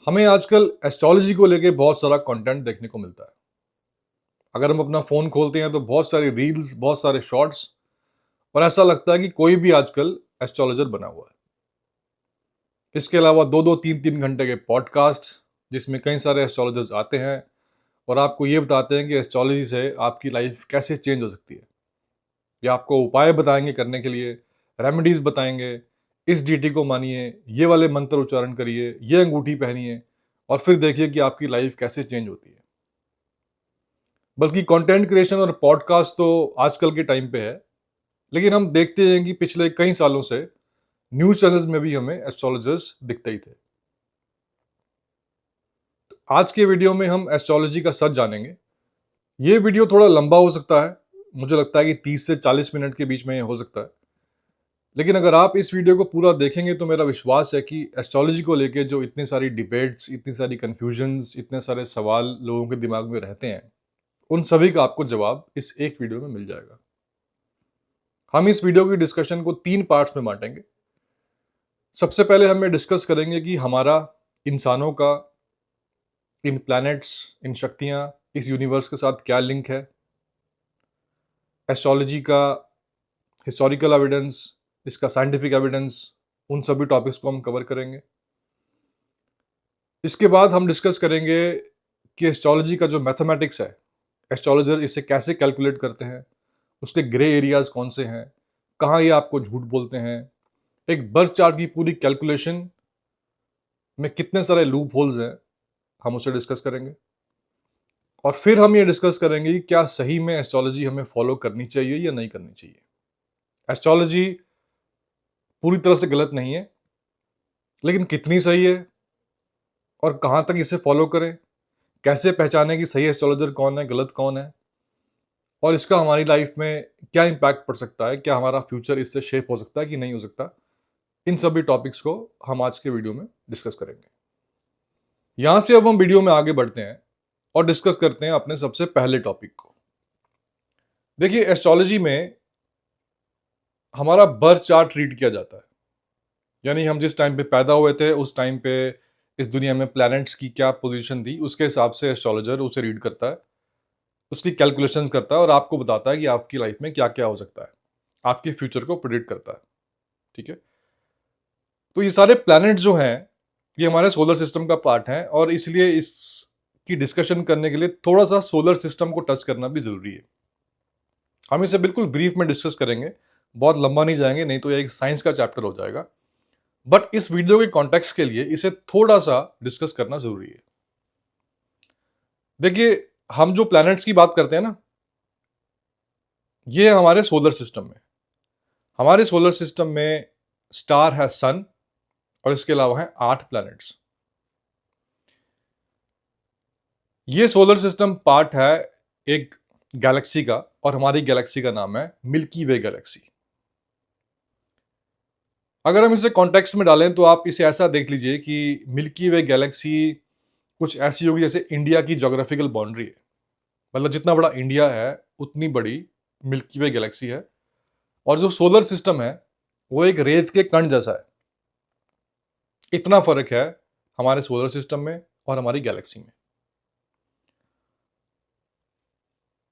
हमें आजकल एस्ट्रोलॉजी को लेके बहुत सारा कंटेंट देखने को मिलता है। अगर हम अपना फ़ोन खोलते हैं तो बहुत सारी रील्स, बहुत सारे शॉर्ट्स और ऐसा लगता है कि कोई भी आजकल एस्ट्रोलॉजर बना हुआ है। इसके अलावा 2-2 3-3 घंटे के पॉडकास्ट जिसमें कई सारे एस्ट्रोलॉजर्स आते हैं और आपको ये बताते हैं कि एस्ट्रोलॉजी से आपकी लाइफ कैसे चेंज हो सकती है। या आपको उपाय बताएंगे करने के लिए, रेमेडीज़ बताएंगे, इस डीटी को मानिए, ये वाले मंत्र उच्चारण करिए, ये अंगूठी पहनिए और फिर देखिए कि आपकी लाइफ कैसे चेंज होती है। बल्कि कंटेंट क्रिएशन और पॉडकास्ट तो आजकल के टाइम पे है, लेकिन हम देखते हैं कि पिछले कई सालों से न्यूज़ चैनल्स में भी हमें एस्ट्रोलॉजर्स दिखते ही थे। आज के वीडियो में हम एस्ट्रोलॉजी का सच जानेंगे। ये वीडियो थोड़ा लंबा हो सकता है, मुझे लगता है कि 30 से 40 मिनट के बीच में हो सकता है। लेकिन अगर आप इस वीडियो को पूरा देखेंगे तो मेरा विश्वास है कि एस्ट्रोलॉजी को लेके जो इतनी सारी डिबेट्स, इतनी सारी कन्फ्यूजन्स, इतने सारे सवाल लोगों के दिमाग में रहते हैं, उन सभी का आपको जवाब इस एक वीडियो में मिल जाएगा। हम इस वीडियो की डिस्कशन को 3 पार्ट्स में बांटेंगे। सबसे पहले हम डिस्कस करेंगे कि हमारा, इंसानों का, इन प्लैनेट्स, इन शक्तियां, इस यूनिवर्स के साथ क्या लिंक है, एस्ट्रोलॉजी का हिस्टोरिकल एविडेंस, इसका साइंटिफिक एविडेंस, उन सभी टॉपिक्स को हम कवर करेंगे। इसके बाद हम डिस्कस करेंगे कि एस्ट्रोलॉजी का जो मैथमेटिक्स है, एस्ट्रोलॉजर इसे कैसे कैलकुलेट करते हैं, उसके ग्रे एरियाज कौन से हैं, कहाँ ये आपको झूठ बोलते हैं, एक बर्थ चार्ट की पूरी कैलकुलेशन में कितने सारे लूप होल्स हैं, हम उसे डिस्कस करेंगे। और फिर हम ये डिस्कस करेंगे कि क्या सही में एस्ट्रोलॉजी हमें फॉलो करनी चाहिए या नहीं करनी चाहिए। एस्ट्रोलॉजी पूरी तरह से गलत नहीं है, लेकिन कितनी सही है और कहाँ तक इसे फॉलो करें, कैसे पहचानें कि सही एस्ट्रोलॉजर कौन है, गलत कौन है, और इसका हमारी लाइफ में क्या इम्पैक्ट पड़ सकता है, क्या हमारा फ्यूचर इससे शेप हो सकता है कि नहीं हो सकता। इन सभी टॉपिक्स को हम आज के वीडियो में डिस्कस करेंगे। यहां से अब हम वीडियो में आगे बढ़ते हैं और डिस्कस करते हैं अपने सबसे पहले टॉपिक को। देखिए, एस्ट्रोलॉजी में हमारा बर्थ चार्ट रीड किया जाता है, यानी हम जिस टाइम पे पैदा हुए थे उस टाइम पे इस दुनिया में प्लैनेट्स की क्या पोजीशन थी, उसके हिसाब से एस्ट्रोलॉजर उसे रीड करता है, उसकी कैलकुलेशंस करता है और आपको बताता है कि आपकी लाइफ में क्या क्या हो सकता है, आपके फ्यूचर को प्रिडिक्ट करता है। ठीक है, तो ये सारे प्लैनेट जो हैं ये हमारे सोलर सिस्टम का पार्ट हैं और इसलिए इसकी डिस्कशन करने के लिए थोड़ा सा सोलर सिस्टम को टच करना भी जरूरी है। हम इसे बिल्कुल ब्रीफ में डिस्कस करेंगे, बहुत लंबा नहीं जाएंगे, नहीं तो ये एक साइंस का चैप्टर हो जाएगा। बट इस वीडियो के कॉन्टेक्स्ट के लिए इसे थोड़ा सा डिस्कस करना जरूरी है। देखिए, हम जो प्लैनेट्स की बात करते हैं ना, ये हमारे सोलर सिस्टम में, हमारे सोलर सिस्टम में स्टार है सन और इसके अलावा है 8 प्लैनेट्स। ये सोलर सिस्टम पार्ट है एक गैलेक्सी का और हमारी गैलेक्सी का नाम है मिल्की वे गैलेक्सी। अगर हम इसे कॉन्टेक्स्ट में डालें तो आप इसे ऐसा देख लीजिए कि मिल्की वे गैलेक्सी कुछ ऐसी होगी जैसे इंडिया की ज्योग्राफिकल बाउंड्री है। मतलब जितना बड़ा इंडिया है उतनी बड़ी मिल्की वे गैलेक्सी है। और जो सोलर सिस्टम है वो एक रेत के कण जैसा है। इतना फर्क है हमारे सोलर सिस्टम में और हमारी गैलेक्सी में।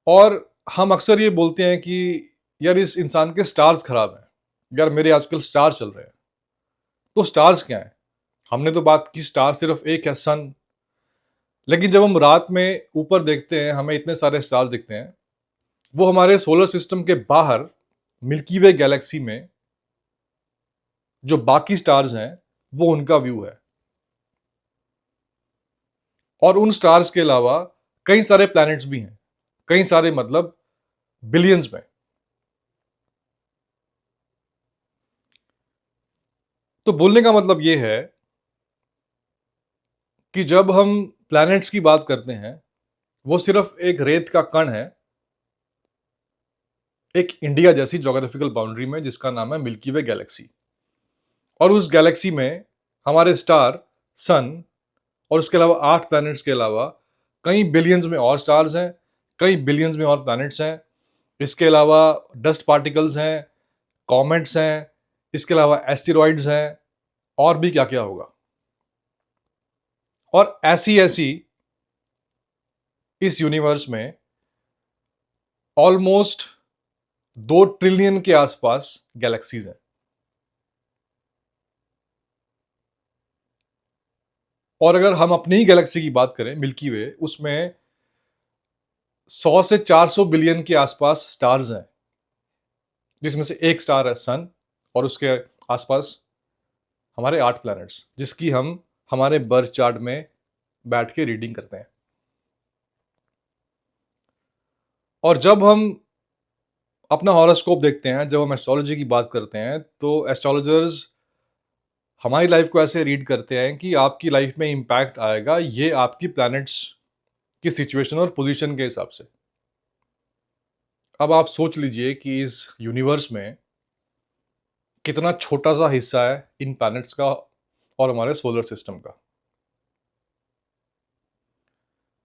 और हम अक्सर ये बोलते हैं कि यार इस इंसान के स्टार्स खराब हैं, यार मेरे आजकल स्टार चल रहे हैं। तो स्टार्स क्या है? हमने तो बात की स्टार सिर्फ एक है, सन। लेकिन जब हम रात में ऊपर देखते हैं हमें इतने सारे स्टार्स दिखते हैं, वो हमारे सोलर सिस्टम के बाहर मिल्की वे गैलेक्सी में जो बाकी स्टार्स हैं वो उनका व्यू है। और उन स्टार्स के अलावा कई सारे प्लैनेट्स भी हैं, कई सारे मतलब बिलियंस में। तो बोलने का मतलब ये है कि जब हम प्लैनेट्स की बात करते हैं वो सिर्फ एक रेत का कण है एक इंडिया जैसी ज्योग्राफिकल बाउंड्री में जिसका नाम है मिल्की वे गैलेक्सी। और उस गैलेक्सी में हमारे स्टार, सन और उसके अलावा 8 प्लैनेट्स के अलावा कई बिलियंस में और स्टार्स हैं, कई बिलियंस में और प्लैनेट्स हैं। इसके अलावा डस्ट पार्टिकल्स हैं, कॉमेट्स हैं, इसके अलावा एस्टेरॉइड्स हैं, और भी क्या क्या होगा। और ऐसी ऐसी इस यूनिवर्स में ऑलमोस्ट 2 ट्रिलियन के आसपास गैलेक्सीज हैं। और अगर हम अपनी ही गैलेक्सी की बात करें, मिल्की वे, उसमें 100 से 400 बिलियन के आसपास स्टार्स हैं, जिसमें से एक स्टार है सन, और उसके आसपास हमारे 8 प्लैनेट्स, जिसकी हम हमारे बर्थ चार्ट में बैठ के रीडिंग करते हैं। और जब हम अपना हॉरोस्कोप देखते हैं, जब हम एस्ट्रोलॉजी की बात करते हैं, तो एस्ट्रोलॉजर्स हमारी लाइफ को ऐसे रीड करते हैं कि आपकी लाइफ में इम्पैक्ट आएगा ये आपकी प्लैनेट्स की सिचुएशन और पोजीशन के हिसाब से। अब आप सोच लीजिए कि इस यूनिवर्स में कितना छोटा सा हिस्सा है इन प्लैनेट्स का और हमारे सोलर सिस्टम का।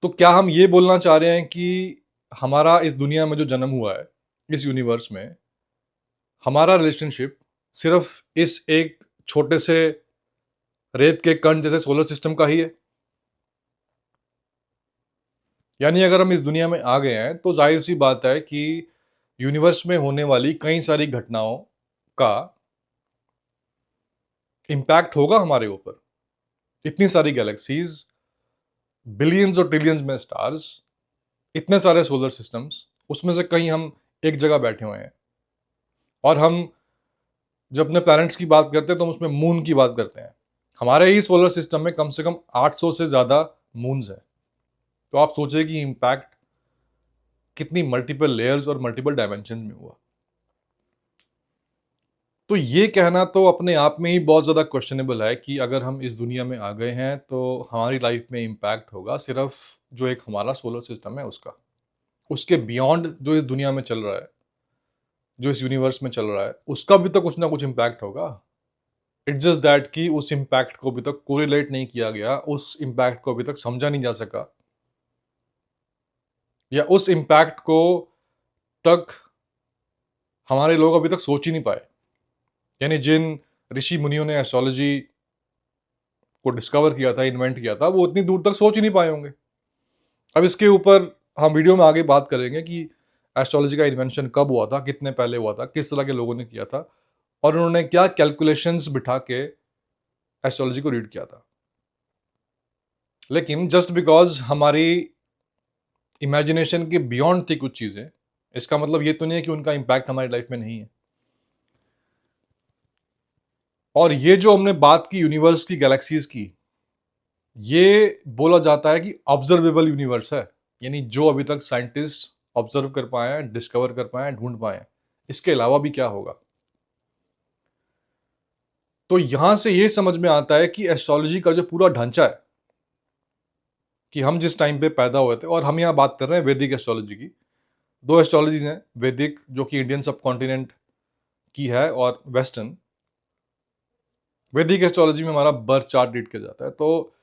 तो क्या हम ये बोलना चाह रहे हैं कि हमारा इस दुनिया में जो जन्म हुआ है, इस यूनिवर्स में हमारा रिलेशनशिप सिर्फ इस एक छोटे से रेत के कण जैसे सोलर सिस्टम का ही है? यानी अगर हम इस दुनिया में आ गए हैं तो जाहिर सी बात है कि यूनिवर्स में होने वाली कई सारी घटनाओं का इम्पैक्ट होगा हमारे ऊपर। इतनी सारी गैलेक्सीज, बिलियंस और ट्रिलियंस में स्टार्स, इतने सारे सोलर सिस्टम्स, उसमें से कहीं हम एक जगह बैठे हुए हैं। और हम जब अपने प्लैनेट्स की बात करते हैं तो हम उसमें मून की बात करते हैं। हमारे ही सोलर सिस्टम में कम से कम 800 से ज़्यादा मून्स हैं। तो आप सोचिए कि इम्पैक्ट कितनी मल्टीपल लेयर्स और मल्टीपल डायमेंशन में हुआ। तो ये कहना तो अपने आप में ही बहुत ज़्यादा क्वेश्चनेबल है कि अगर हम इस दुनिया में आ गए हैं तो हमारी लाइफ में इम्पैक्ट होगा सिर्फ जो एक हमारा सोलर सिस्टम है उसका। उसके बियॉन्ड जो इस दुनिया में चल रहा है, जो इस यूनिवर्स में चल रहा है, उसका भी तो कुछ ना कुछ इम्पैक्ट होगा। इट्स जस्ट दैट कि उस इम्पैक्ट को अभी तक कोरिलेट नहीं किया गया, उस इम्पैक्ट को अभी तक समझा नहीं जा सका, या उस इम्पैक्ट को तक हमारे लोग अभी तक सोच ही नहीं पाए। यानी जिन ऋषि मुनियों ने एस्ट्रोलॉजी को डिस्कवर किया था, इन्वेंट किया था, वो उतनी दूर तक सोच ही नहीं पाए होंगे। अब इसके ऊपर हम वीडियो में आगे बात करेंगे कि एस्ट्रोलॉजी का इन्वेंशन कब हुआ था, कितने पहले हुआ था, किस तरह के लोगों ने किया था, और उन्होंने क्या कैलकुलेशंस बिठा के एस्ट्रोलॉजी को रीड किया था। लेकिन जस्ट बिकॉज हमारी इमेजिनेशन के बियॉन्ड थी कुछ चीज़ें, इसका मतलब ये तो नहीं है कि उनका इम्पैक्ट हमारी लाइफ में नहीं है। और ये जो हमने बात की यूनिवर्स की, गैलेक्सीज की, ये बोला जाता है कि ऑब्जर्वेबल यूनिवर्स है। यानी जो अभी तक साइंटिस्ट ऑब्जर्व कर पाए हैं, डिस्कवर कर पाए हैं, ढूंढ पाए हैं, इसके अलावा भी क्या होगा। तो यहां से ये समझ में आता है कि एस्ट्रोलॉजी का जो पूरा ढांचा है, कि हम जिस टाइम पे पैदा हुए थे, और हम यहाँ बात कर रहे हैं वैदिक एस्ट्रोलॉजी की। 2 एस्ट्रोलॉजीज हैं, वैदिक जो कि इंडियन सब कॉन्टिनेंट की है, और वेस्टर्न। वैदिक एस्ट्रोलॉजी में हमारा बर्थ चार्ट रीड किया जाता है। तो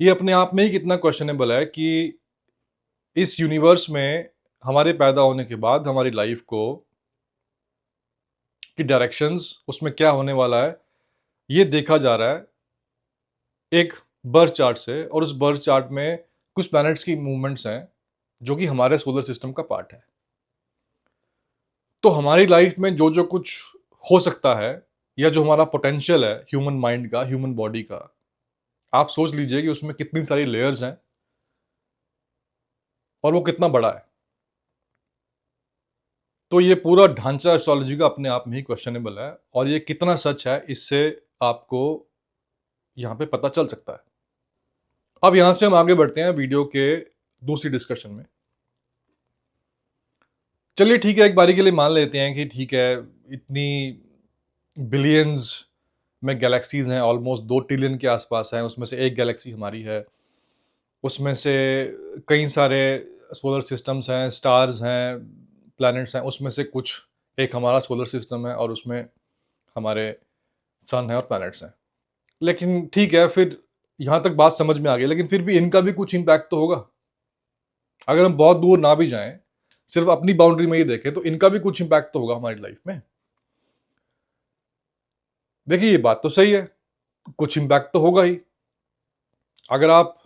ये अपने आप में ही कितना क्वेश्चनेबल है कि इस यूनिवर्स में हमारे पैदा होने के बाद हमारी लाइफ को की डायरेक्शंस, उसमें क्या होने वाला है, ये देखा जा रहा है एक बर्थ चार्ट से। और उस बर्थ चार्ट में कुछ प्लैनेट्स की मूवमेंट्स हैं जो कि हमारे सोलर सिस्टम का पार्ट है। तो हमारी लाइफ में जो जो कुछ हो सकता है, या जो हमारा पोटेंशियल है ह्यूमन माइंड का, ह्यूमन बॉडी का, आप सोच लीजिए कि उसमें कितनी सारी लेयर्स हैं और वो कितना बड़ा है। तो ये पूरा ढांचा एस्ट्रोलॉजी का अपने आप में ही क्वेश्चनेबल है, और ये कितना सच है इससे आपको यहाँ पे पता चल सकता है। अब यहां से हम आगे बढ़ते हैं वीडियो के दूसरी डिस्कशन में। चलिए ठीक है, एक बारी के लिए मान लेते हैं कि ठीक है, इतनी बिलियंस में गैलेक्सीज हैं, ऑलमोस्ट 2 ट्रिलियन के आसपास हैं, उसमें से एक गैलेक्सी हमारी है, उसमें से कई सारे सोलर सिस्टम्स हैं, स्टार्स हैं, प्लैनेट्स हैं, उसमें से कुछ एक हमारा सोलर सिस्टम है और उसमें हमारे सन है और प्लैनेट्स हैं। लेकिन ठीक है, फिर यहाँ तक बात समझ में आ गई, लेकिन फिर भी इनका भी कुछ इम्पैक्ट तो होगा। अगर हम बहुत दूर ना भी जाएं, सिर्फ अपनी बाउंड्री में ही देखें, तो इनका भी कुछ इम्पैक्ट तो होगा हमारी लाइफ में। देखिए, ये बात तो सही है, कुछ इम्पैक्ट तो होगा ही। अगर आप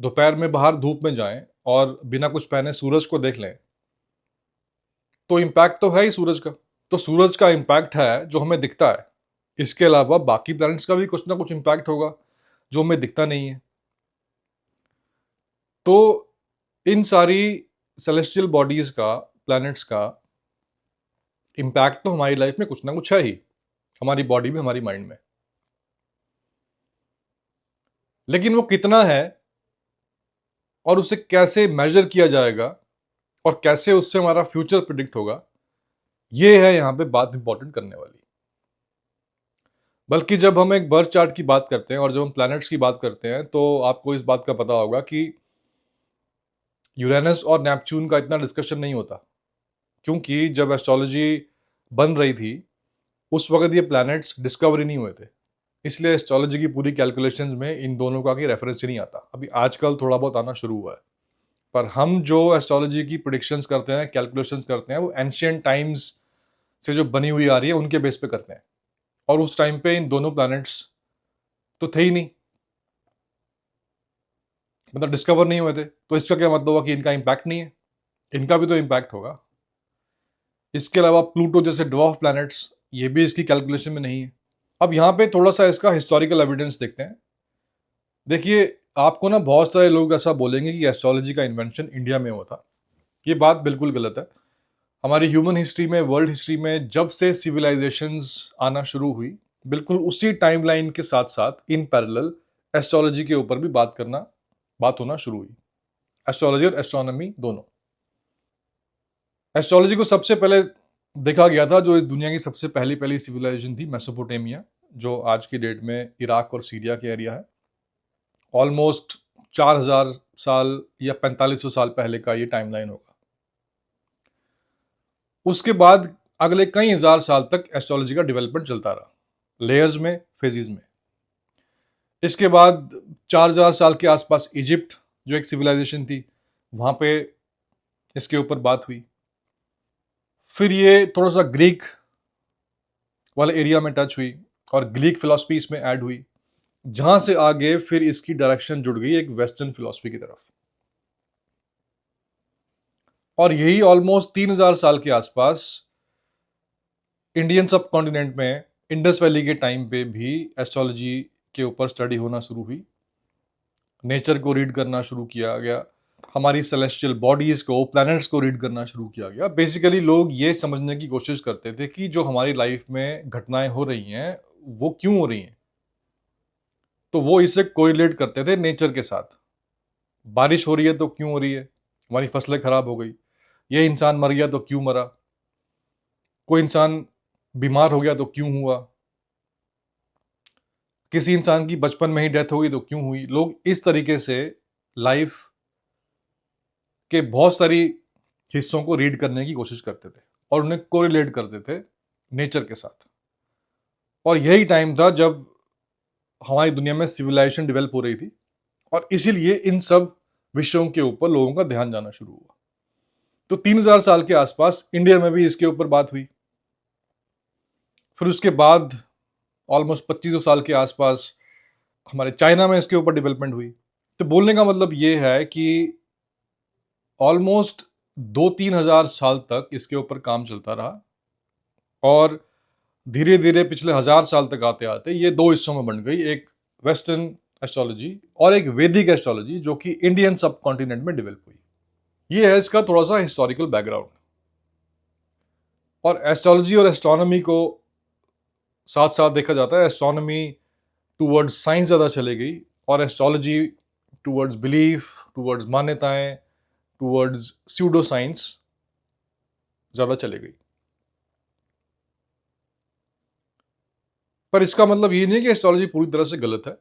दोपहर में बाहर धूप में जाएं और बिना कुछ पहने सूरज को देख लें, तो इम्पैक्ट तो है ही सूरज का। तो सूरज का इम्पैक्ट है जो हमें दिखता है, इसके अलावा बाकी प्लैनेट्स का भी कुछ ना कुछ इम्पैक्ट होगा जो हमें दिखता नहीं है। तो इन सारी सेलेस्टियल बॉडीज का, प्लैनेट्स का इम्पैक्ट तो हमारी लाइफ में कुछ ना कुछ है ही, हमारी बॉडी में, हमारी माइंड में। लेकिन वो कितना है और उसे कैसे मेजर किया जाएगा और कैसे उससे हमारा फ्यूचर प्रिडिक्ट होगा, ये है यहां पे बात इंपॉर्टेंट करने वाली। बल्कि जब हम एक बर्थ चार्ट की बात करते हैं और जब हम प्लैनेट्स की बात करते हैं, तो आपको इस बात का पता होगा कि यूरेनस और नेपच्यून का इतना डिस्कशन नहीं होता, क्योंकि जब एस्ट्रोलॉजी बन रही थी उस वक्त ये प्लैनेट्स डिस्कवर ही नहीं हुए थे। इसलिए एस्ट्रोलॉजी की पूरी कैलकुलेशंस में इन दोनों का कोई रेफरेंस ही नहीं आता। अभी आजकल थोड़ा बहुत आना शुरू हुआ है, पर हम जो एस्ट्रोलॉजी की प्रिडिक्शंस करते हैं, कैलकुलेशंस करते हैं, वो एंशियंट टाइम्स से जो बनी हुई आ रही है उनके बेस पे करते हैं। और उस टाइम पे इन दोनों प्लैनेट्स तो थे ही नहीं, मतलब डिस्कवर नहीं हुए थे। तो इसका क्या मतलब हुआ कि इनका इम्पैक्ट नहीं है? इनका भी तो इम्पैक्ट होगा। इसके अलावा प्लूटो जैसे ड्वार्फ प्लैनेट्स, ये भी इसकी कैलकुलेशन में नहीं है। अब यहाँ पे थोड़ा सा इसका हिस्टोरिकल एविडेंस देखते हैं। देखिए, आपको ना बहुत सारे लोग ऐसा बोलेंगे कि एस्ट्रोलॉजी का इन्वेंशन इंडिया में हुआ था। ये बात बिल्कुल गलत है। हमारी ह्यूमन हिस्ट्री में, वर्ल्ड हिस्ट्री में जब से सिविलाइजेशंस आना शुरू हुई, बिल्कुल उसी टाइमलाइन के साथ साथ इन पैरेलल एस्ट्रोलॉजी के ऊपर भी बात होना शुरू हुई। एस्ट्रोलॉजी और एस्ट्रोनॉमी दोनों। एस्ट्रोलॉजी को सबसे पहले देखा गया था, जो इस दुनिया की सबसे पहली पहली सिविलाइजेशन थी, मेसोपोटामिया, जो आज की डेट में इराक और सीरिया के एरिया है। ऑलमोस्ट 4000 साल या 4500 साल पहले का ये टाइमलाइन होगा। उसके बाद अगले कई हजार साल तक एस्ट्रोलॉजी का डेवलपमेंट चलता रहा, लेयर्स में, फेजेस में। इसके बाद 4000 साल के आसपास इजिप्ट, जो एक सिविलाइजेशन थी, वहां पे इसके ऊपर बात हुई। फिर ये थोड़ा सा ग्रीक वाले एरिया में टच हुई और ग्रीक फिलॉसफी इसमें ऐड हुई, जहां से आगे फिर इसकी डायरेक्शन जुड़ गई एक वेस्टर्न फिलॉसफी की तरफ। और यही ऑलमोस्ट 3000 साल के आसपास इंडियन सब कॉन्टिनेंट में इंडस वैली के टाइम पे भी एस्ट्रोलॉजी के ऊपर स्टडी होना शुरू हुई। नेचर को रीड करना शुरू किया गया, हमारी सेलेस्टियल बॉडीज को, प्लैनेट्स को रीड करना शुरू किया गया। बेसिकली लोग ये समझने की कोशिश करते थे कि जो हमारी लाइफ में घटनाएं हो रही हैं वो क्यों हो रही हैं। तो वो इसे कोरिलेट करते थे नेचर के साथ। बारिश हो रही है तो क्यों हो रही है? हमारी फसलें खराब हो गई। ये इंसान मर गया तो क्यों मरा? कोई इंसान बीमार हो गया तो क्यों हुआ? किसी इंसान की बचपन में ही डेथ हो गई तो क्यों हुई? लोग इस तरीके से लाइफ के बहुत सारी हिस्सों को रीड करने की कोशिश करते थे और उन्हें कोरिलेट करते थे नेचर के साथ। और यही टाइम था जब हमारी दुनिया में सिविलाइजेशन डेवलप हो रही थी, और इसीलिए इन सब विषयों के ऊपर लोगों का ध्यान जाना शुरू हुआ। तो 3000 साल के आसपास इंडिया में भी इसके ऊपर बात हुई। फिर उसके बाद ऑलमोस्ट 2500 साल के आसपास हमारे चाइना में इसके ऊपर डेवलपमेंट हुई। तो बोलने का मतलब ये है कि ऑलमोस्ट 2-3 हजार साल तक इसके ऊपर काम चलता रहा, और धीरे धीरे पिछले 1000 साल तक आते आते ये दो हिस्सों में बन गई, एक वेस्टर्न एस्ट्रोलॉजी और एक वैदिक एस्ट्रोलॉजी, जो कि इंडियन सब कॉन्टिनेंट में डेवलप हुई। ये है इसका थोड़ा सा हिस्टोरिकल बैकग्राउंड। और एस्ट्रोलॉजी और एस्ट्रोनॉमी को साथ साथ देखा जाता है। एस्ट्रोनॉमी टूवर्ड्स साइंस ज़्यादा चली गई, और एस्ट्रोलॉजी टूवर्ड्स बिलीफ, टूवर्ड्स मान्यताएं, टूवर्ड्स स्यूडो साइंस ज़्यादा चली गई। पर इसका मतलब ये नहीं है कि एस्ट्रोलॉजी पूरी तरह से गलत है।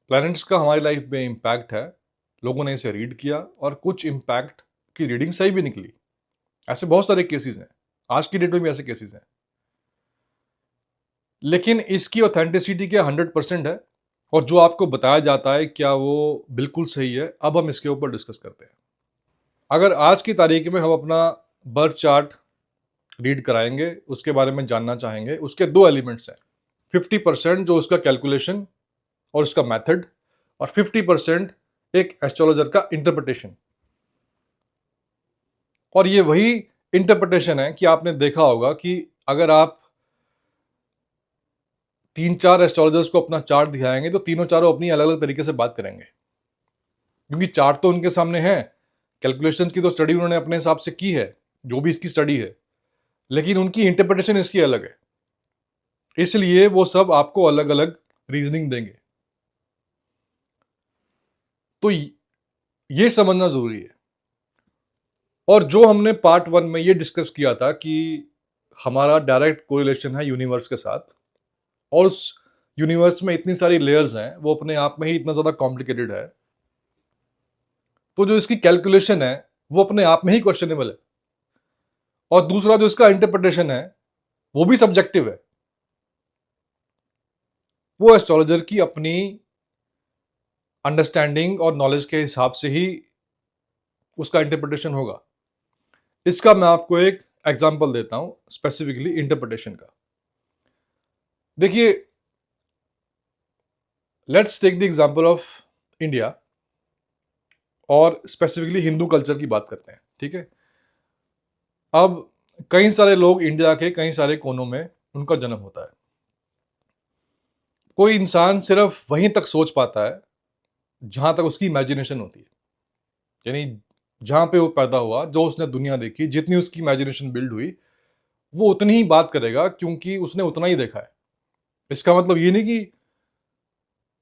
प्लैनेट्स का हमारी लाइफ में इम्पैक्ट है, लोगों ने इसे रीड किया और कुछ इम्पैक्ट की रीडिंग सही भी निकली। ऐसे बहुत सारे केसेस हैं, आज की डेट में भी ऐसे केसेस हैं। लेकिन इसकी ऑथेंटिसिटी क्या 100% है, और जो आपको बताया जाता है क्या वो बिल्कुल सही है? अब हम इसके ऊपर डिस्कस करते हैं। अगर आज की तारीख में हम अपना बर्थ चार्ट रीड कराएंगे, उसके बारे में जानना चाहेंगे, उसके दो एलिमेंट्स हैं। 50% जो उसका कैलकुलेशन और उसका मेथड, और 50% एक एस्ट्रोलॉजर का इंटरप्रिटेशन। और ये वही इंटरप्रिटेशन है कि आपने देखा होगा कि अगर आप 3-4 एस्ट्रोलॉजर्स को अपना चार्ट दिखाएंगे तो तीनों चारों अपनी अलग अलग तरीके से बात करेंगे, क्योंकि चार्ट तो उनके सामने है, कैलकुलेशन की तो स्टडी उन्होंने अपने हिसाब से की है, जो भी इसकी स्टडी है, लेकिन उनकी इंटरप्रिटेशन इसकी अलग है, इसलिए वो सब आपको अलग अलग रीजनिंग देंगे। तो ये समझना जरूरी है। और जो हमने पार्ट 1 में ये डिस्कस किया था कि हमारा डायरेक्ट कोरिलेशन है यूनिवर्स के साथ, और उस यूनिवर्स में इतनी सारी लेयर्स हैं, वो अपने आप में ही इतना ज्यादा कॉम्प्लिकेटेड है, तो जो इसकी कैलकुलेशन है वो अपने आप में ही क्वेश्चनेबल है। और दूसरा जो इसका इंटरप्रिटेशन है वो भी सब्जेक्टिव है, वो एस्ट्रोलॉजर की अपनी अंडरस्टैंडिंग और नॉलेज के हिसाब से ही उसका इंटरप्रिटेशन होगा। इसका मैं आपको एक एग्जांपल देता हूं स्पेसिफिकली इंटरप्रिटेशन का। देखिए, let's take the example of India, और स्पेसिफिकली हिंदू कल्चर की बात करते हैं, ठीक है। अब कई सारे लोग इंडिया के कई सारे कोनों में उनका जन्म होता है। कोई इंसान सिर्फ वहीं तक सोच पाता है जहां तक उसकी इमेजिनेशन होती है, यानी जहां पे वो पैदा हुआ, जो उसने दुनिया देखी, जितनी उसकी इमेजिनेशन बिल्ड हुई, वो उतनी ही बात करेगा, क्योंकि उसने उतना ही देखा है। इसका मतलब ये नहीं कि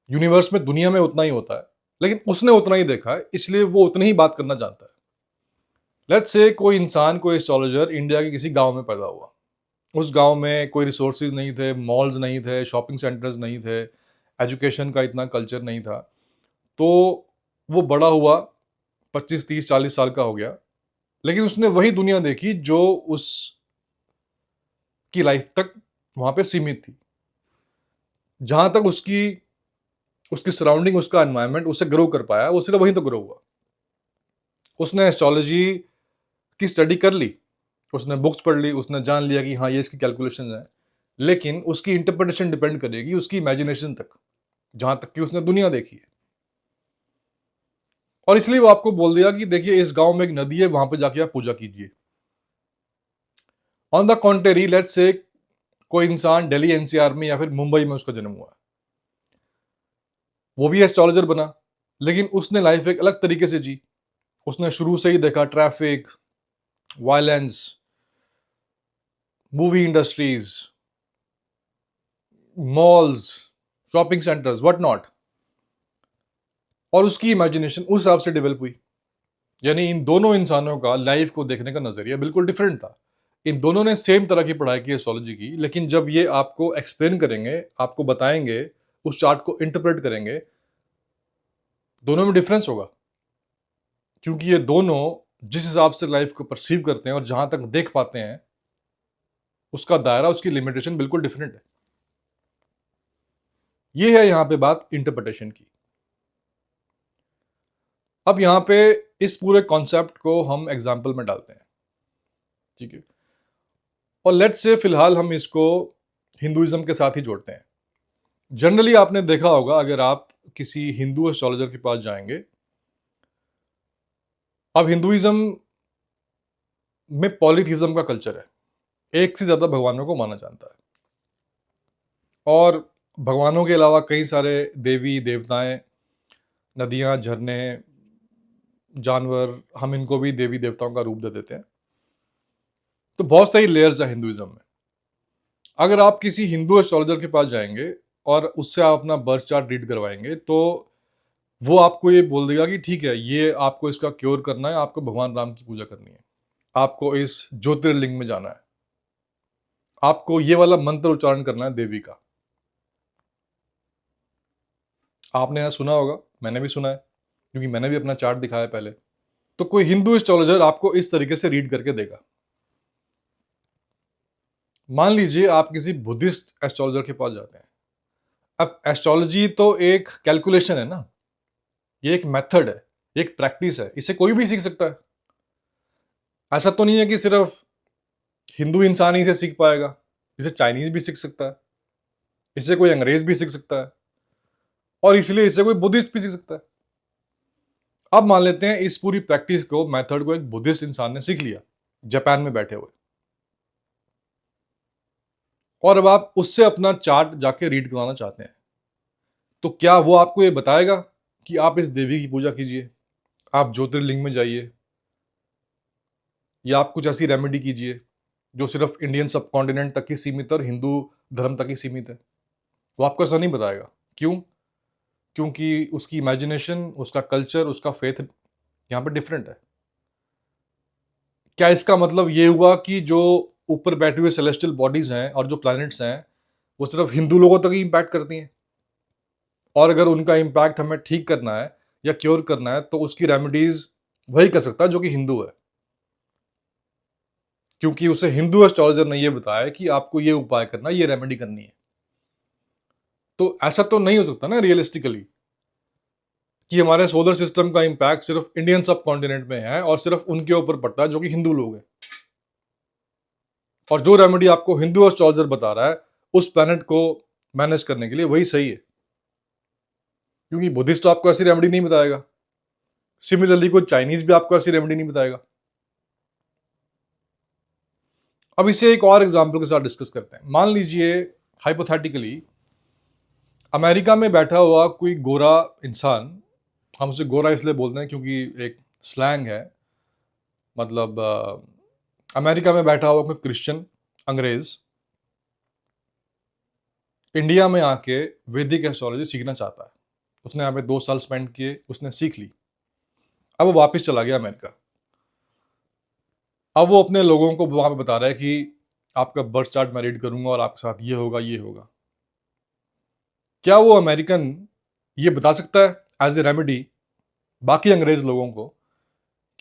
यूनिवर्स में, दुनिया में उतना ही होता है, लेकिन उसने उतना ही देखा है, इसलिए वो उतनी ही बात करना जानता है। लेट्स से कोई इंसान, कोई एस्ट्रोलॉजर इंडिया के किसी गांव में पैदा हुआ, उस गांव में कोई रिसोर्सेज नहीं थे, मॉल्स नहीं थे, शॉपिंग सेंटर्स नहीं थे, एजुकेशन का इतना कल्चर नहीं था, तो वो बड़ा हुआ, 25-30-40 साल का हो गया, लेकिन उसने वही दुनिया देखी जो उसकी लाइफ तक वहां पे सीमित थी। जहां तक उसकी उसकी सराउंडिंग, उसका एनवायरनमेंट उसे ग्रो कर पाया, वो सिर्फ वहीं तो ग्रो हुआ। उसने एस्ट्रोलॉजी की स्टडी कर ली, उसने बुक्स पढ़ ली, उसने जान लिया कि हाँ ये इसकी कैलकुलेशन है, लेकिन उसकी इंटरप्रिटेशन डिपेंड करेगी उसकी इमेजिनेशन तक, जहां तक कि उसने दुनिया देखी है। और इसलिए वो आपको बोल दिया कि देखिए इस गांव में एक नदी है, वहां पे जाके आप पूजा कीजिए। On the contrary, let's say कोई इंसान दिल्ली एनसीआर में या फिर मुंबई में उसका जन्म हुआ, वो भी एस्ट्रोलॉजर बना, लेकिन उसने लाइफ एक अलग तरीके से जी। उसने शुरू से ही देखा traffic, violence, movie industries, malls, shopping centres, what not, और उसकी इमेजिनेशन उस हिसाब से डेवलप हुई। यानी इन दोनों इंसानों का लाइफ को देखने का नजरिया बिल्कुल डिफरेंट था। इन दोनों ने सेम तरह की पढ़ाई की एस्ट्रोलॉजी की, लेकिन जब ये आपको एक्सप्लेन करेंगे, आपको बताएंगे, उस चार्ट को इंटरप्रेट करेंगे, दोनों में डिफरेंस होगा, क्योंकि ये दोनों जिस हिसाब से लाइफ को परसीव करते हैं और जहां तक देख पाते हैं, उसका दायरा, उसकी लिमिटेशन बिल्कुल डिफरेंट है। ये है यहां पे बात इंटरप्रिटेशन की। अब यहां पे इस पूरे कॉन्सेप्ट को हम एग्जाम्पल में डालते हैं, ठीक है। और लेट्स से फिलहाल हम इसको हिंदुइज्म के साथ ही जोड़ते हैं। जनरली आपने देखा होगा, अगर आप किसी हिंदू एस्ट्रोलॉजर के पास जाएंगे, अब हिंदुइज्म में पॉलीथिज्म का कल्चर है, एक से ज्यादा भगवानों को माना जाता है, और भगवानों के अलावा कई सारे देवी देवताएं, नदियां, झरने, जानवर, हम इनको भी देवी देवताओं का रूप दे देते हैं। तो बहुत सारी लेयर्स है हिंदुइज्म में। अगर आप किसी हिंदू एस्ट्रोलॉजर के पास जाएंगे और उससे आप अपना बर्थ चार्ट रीड करवाएंगे, तो वो आपको ये बोल देगा कि ठीक है, ये आपको इसका क्योर करना है, आपको भगवान राम की पूजा करनी है, आपको इस ज्योतिर्लिंग में जाना है, आपको ये वाला मंत्र उच्चारण करना है देवी का। आपने यहाँ सुना होगा, मैंने भी सुना है, क्योंकि मैंने भी अपना चार्ट दिखाया पहले। तो कोई हिंदू एस्ट्रोलॉजर आपको इस तरीके से रीड करके देगा। मान लीजिए आप किसी बुद्धिस्ट एस्ट्रोलॉजर के पास जाते हैं। अब एस्ट्रोलॉजी तो एक कैलकुलेशन है ना, ये एक मेथड है, एक प्रैक्टिस है, इसे कोई भी सीख सकता है। ऐसा तो नहीं है कि सिर्फ हिंदू इंसान ही इसे सीख पाएगा, इसे चाइनीज भी सीख सकता है, इसे कोई अंग्रेज भी सीख सकता है, और इसलिए इससे कोई बुद्धिस्ट भी सीख सकता है। अब मान लेते हैं इस पूरी प्रैक्टिस को, मेथड को एक बुद्धिस्ट इंसान ने सीख लिया जापान में बैठे हुए, और अब आप उससे अपना चार्ट जाके रीड करवाना चाहते हैं, तो क्या वो आपको ये बताएगा कि आप इस देवी की पूजा कीजिए, आप ज्योतिर्लिंग में जाइए, या आप कुछ ऐसी रेमेडी कीजिए जो सिर्फ इंडियन सब कॉन्टिनेंट तक ही सीमित है और हिंदू धर्म तक ही सीमित है? वो आपको ऐसा नहीं बताएगा। क्यों? क्योंकि उसकी इमेजिनेशन, उसका कल्चर, उसका फेथ यहाँ पे डिफरेंट है। क्या इसका मतलब ये हुआ कि जो ऊपर बैठे हुए सेलेस्टियल बॉडीज हैं और जो प्लैनेट्स हैं वो सिर्फ हिंदू लोगों तक ही इंपैक्ट करती हैं, और अगर उनका इंपैक्ट हमें ठीक करना है या क्योर करना है तो उसकी रेमेडीज वही कर सकता है जो कि हिंदू है? क्योंकि उसे हिंदू एस्ट्रोलॉजर ने ये बताया कि आपको ये उपाय करना, ये रेमेडी करनी है। तो ऐसा तो नहीं हो सकता ना रियलिस्टिकली कि हमारे सोलर सिस्टम का इंपैक्ट सिर्फ इंडियन सब कॉन्टिनेंट में है और सिर्फ उनके ऊपर पड़ता है जो कि हिंदू लोग हैं, और जो रेमेडी आपको हिंदू एस्ट्रोलॉजर बता रहा है उस प्लैनेट को मैनेज करने के लिए वही सही है। क्योंकि बुद्धिस्ट तो आपको ऐसी रेमेडी नहीं बताएगा, सिमिलरली कोई चाइनीज भी आपको ऐसी रेमेडी नहीं बताएगा। अब इसे एक और एग्जांपल के साथ डिस्कस करते हैं। मान लीजिए हाइपोथेटिकली अमेरिका में बैठा हुआ कोई गोरा इंसान, हम उसे गोरा इसलिए बोलते हैं क्योंकि एक स्लैंग है, मतलब अमेरिका में बैठा हुआ कोई क्रिश्चियन अंग्रेज इंडिया में आके वैदिक एस्ट्रोलॉजी सीखना चाहता है। उसने यहाँ पे 2 साल स्पेंड किए, उसने सीख ली, अब वो वापस चला गया अमेरिका। अब वो अपने लोगों को वहां पे बता रहा है कि आपका बर्थ चार्ट मैं रीड करूंगा और आपके साथ ये होगा ये होगा। क्या वो अमेरिकन ये बता सकता है एज ए रेमेडी बाकी अंग्रेज लोगों को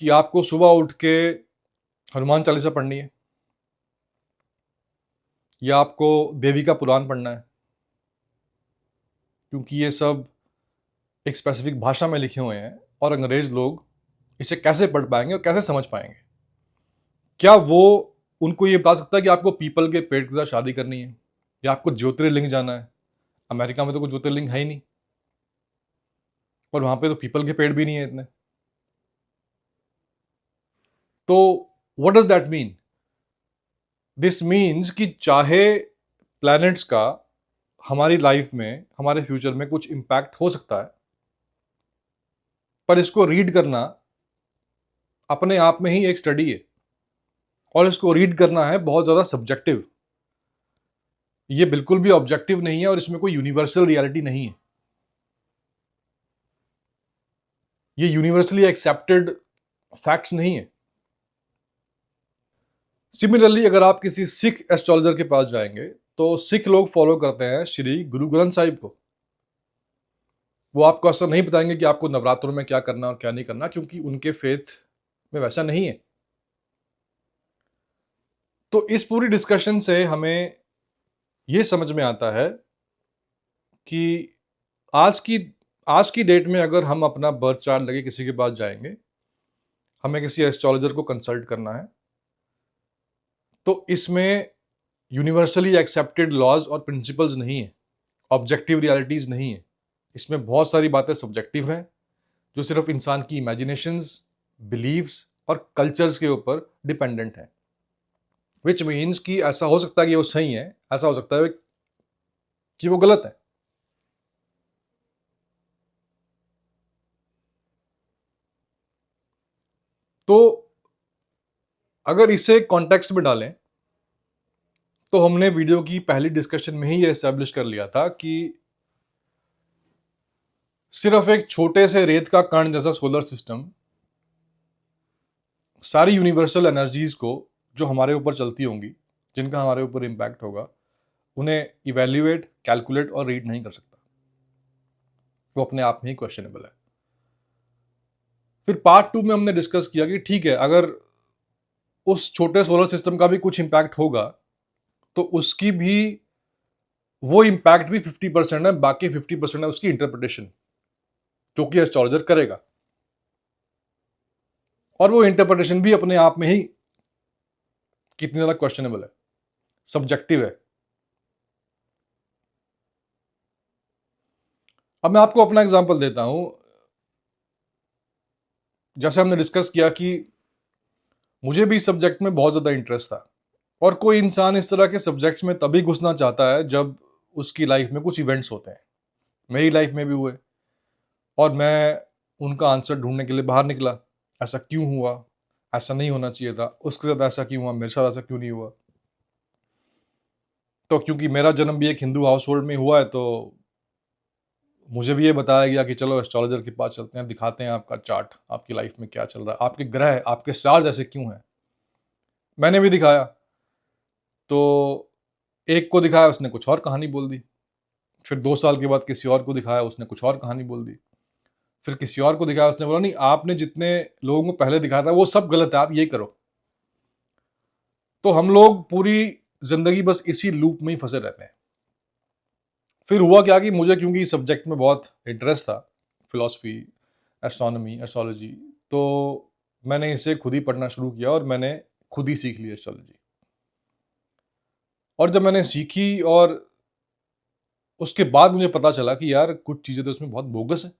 कि आपको सुबह उठ के हनुमान चालीसा पढ़नी है, या आपको देवी का पुराण पढ़ना है, क्योंकि ये सब एक स्पेसिफिक भाषा में लिखे हुए हैं और अंग्रेज लोग इसे कैसे पढ़ पाएंगे और कैसे समझ पाएंगे? क्या वो उनको ये बता सकता है कि आपको पीपल के पेड़ के साथ शादी करनी है, या आपको ज्योतिर्लिंग जाना है? अमेरिका में तो कोई ज्योतिर्लिंग है ही नहीं, और वहां पे तो पीपल के पेड़ भी नहीं है इतने। तो what does that mean? This means कि चाहे प्लैनेट्स का हमारी लाइफ में, हमारे फ्यूचर में कुछ इंपैक्ट हो सकता है, पर इसको रीड करना अपने आप में ही एक स्टडी है, और इसको रीड करना है बहुत ज्यादा सब्जेक्टिव। ये बिल्कुल भी ऑब्जेक्टिव नहीं है और इसमें कोई यूनिवर्सल रियलिटी नहीं है। ये यूनिवर्सली एक्सेप्टेड फैक्ट्स नहीं है। सिमिलरली अगर आप किसी सिख एस्ट्रोलॉजर के पास जाएंगे तो सिख लोग फॉलो करते हैं श्री गुरु ग्रंथ साहिब को। वो आपको ऐसा नहीं बताएंगे कि आपको नवरात्रों में क्या करना और क्या नहीं करना, क्योंकि उनके फेथ में वैसा नहीं है। तो इस पूरी डिस्कशन से हमें ये समझ में आता है कि आज की आज की डेट में अगर हम अपना बर्थ चार्ट लगे किसी के पास जाएंगे, हमें किसी एस्ट्रोलॉजर को कंसल्ट करना है, तो इसमें यूनिवर्सली एक्सेप्टेड लॉज और प्रिंसिपल्स नहीं है, ऑब्जेक्टिव रियलिटीज नहीं है। इसमें बहुत सारी बातें सब्जेक्टिव हैं जो सिर्फ इंसान की इमेजिनेशंस, बिलीव्स और कल्चर्स के ऊपर डिपेंडेंट है। विच मीन्स कि ऐसा हो सकता है कि वो सही है, ऐसा हो सकता है कि वो गलत है। तो अगर इसे कॉन्टेक्स्ट में डालें तो हमने वीडियो की पहली डिस्कशन में ही ये एस्टेब्लिश कर लिया था कि सिर्फ एक छोटे से रेत का कण जैसा सोलर सिस्टम सारी यूनिवर्सल एनर्जीज को जो हमारे ऊपर चलती होंगी, जिनका हमारे ऊपर इंपैक्ट होगा, उन्हें इवेल्युएट, कैलकुलेट और रीड नहीं कर सकता। वो अपने आप में ही क्वेश्चनेबल है। फिर पार्ट 2 में हमने डिस्कस किया कि ठीक है, अगर उस छोटे सोलर सिस्टम का भी कुछ इंपैक्ट होगा तो उसकी भी वो इंपैक्ट भी 50% है, बाकी 50% है उसकी इंटरप्रिटेशन, जो कि एस्ट्रोलॉजर करेगा। और वो इंटरप्रिटेशन भी अपने आप में ही कितनी ज्यादा क्वेश्चनेबल है, सब्जेक्टिव है। अब मैं आपको अपना एग्जांपल देता हूं। जैसे हमने डिस्कस किया कि मुझे भी इस सब्जेक्ट में बहुत ज़्यादा इंटरेस्ट था, और कोई इंसान इस तरह के सब्जेक्ट्स में तभी घुसना चाहता है जब उसकी लाइफ में कुछ इवेंट्स होते हैं। मेरी लाइफ में भी हुए, और मैं उनका आंसर ढूंढने के लिए बाहर निकला। ऐसा क्यों हुआ, ऐसा नहीं होना चाहिए था, उसके साथ ऐसा क्यों हुआ, मेरे साथ ऐसा क्यों नहीं हुआ। तो क्योंकि मेरा जन्म भी एक हिंदू हाउस होल्ड में हुआ है, तो मुझे भी ये बताया गया कि चलो एस्ट्रोलॉजर के पास चलते हैं, दिखाते हैं आपका चार्ट, आपकी लाइफ में क्या चल रहा है, आपके ग्रह, आपके स्टार्स ऐसे क्यों हैं। मैंने भी दिखाया, तो एक को दिखाया, उसने कुछ और कहानी बोल दी। फिर 2 साल के बाद किसी और को दिखाया, उसने कुछ और कहानी बोल दी। फिर किसी और को दिखाया, उसने बोला नहीं, आपने जितने लोगों को पहले दिखाया था वो सब गलत है, आप ये करो। तो हम लोग पूरी जिंदगी बस इसी लूप में ही फंसे रहते हैं। फिर हुआ क्या कि मुझे, क्योंकि सब्जेक्ट में बहुत इंटरेस्ट था, फिलॉसफी, एस्ट्रोनॉमी, एस्ट्रोलॉजी, तो मैंने इसे खुद ही पढ़ना शुरू किया और मैंने खुद ही सीख ली एस्ट्रोलॉजी। और जब मैंने सीखी, और उसके बाद मुझे पता चला कि यार कुछ चीज़ें तो इसमें बहुत बोगस है।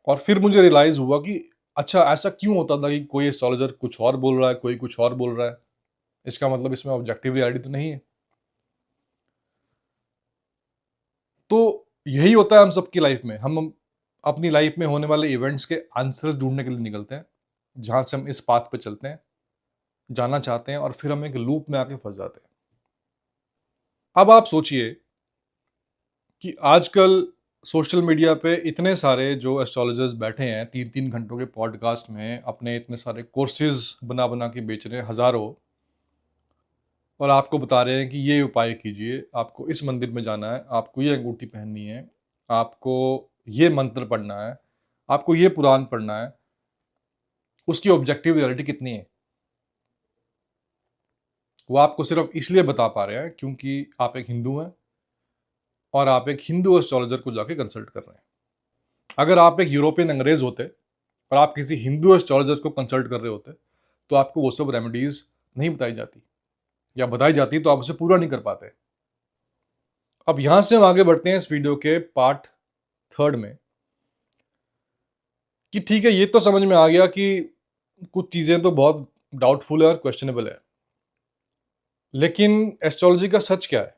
और फिर मुझे रियलाइज़ हुआ कि अच्छा, ऐसा क्यों होता था कि कोई एस्ट्रोलॉजर कुछ और बोल रहा है, कोई कुछ और बोल रहा है। इसका मतलब इसमें ऑब्जेक्टिव रियलिटी तो नहीं है। तो यही होता है हम सबकी लाइफ में। हम अपनी लाइफ में होने वाले इवेंट्स के आंसर्स ढूंढने के लिए निकलते हैं, जहां से हम इस पाथ पे चलते हैं, जाना चाहते हैं, और फिर हम एक लूप में आके फंस जाते हैं। अब आप सोचिए कि आजकल सोशल मीडिया पे इतने सारे जो एस्ट्रोलॉजर्स बैठे हैं 3-3 घंटों के पॉडकास्ट में, अपने इतने सारे कोर्सेज बना बना के बेच रहे हैं हज़ारों, और आपको बता रहे हैं कि ये उपाय कीजिए, आपको इस मंदिर में जाना है, आपको ये अंगूठी पहननी है, आपको ये मंत्र पढ़ना है, आपको ये पुराण पढ़ना है। उसकी ऑब्जेक्टिव रियलिटी कितनी है? वो आपको सिर्फ इसलिए बता पा रहे हैं क्योंकि आप एक हिंदू हैं, और आप एक हिंदू एस्ट्रोलॉजर को जाके कंसल्ट कर रहे हैं। अगर आप एक यूरोपियन अंग्रेज होते और आप किसी हिंदू एस्ट्रोलॉजर को कंसल्ट कर रहे होते, तो आपको वो सब रेमेडीज नहीं बताई जाती, या बताई जाती तो आप उसे पूरा नहीं कर पाते। अब यहां से हम आगे बढ़ते हैं इस वीडियो के पार्ट 3 में, कि ठीक है, ये तो समझ में आ गया कि कुछ चीजें तो बहुत डाउटफुल है और क्वेश्चनेबल है, लेकिन एस्ट्रोलॉजी का सच क्या है,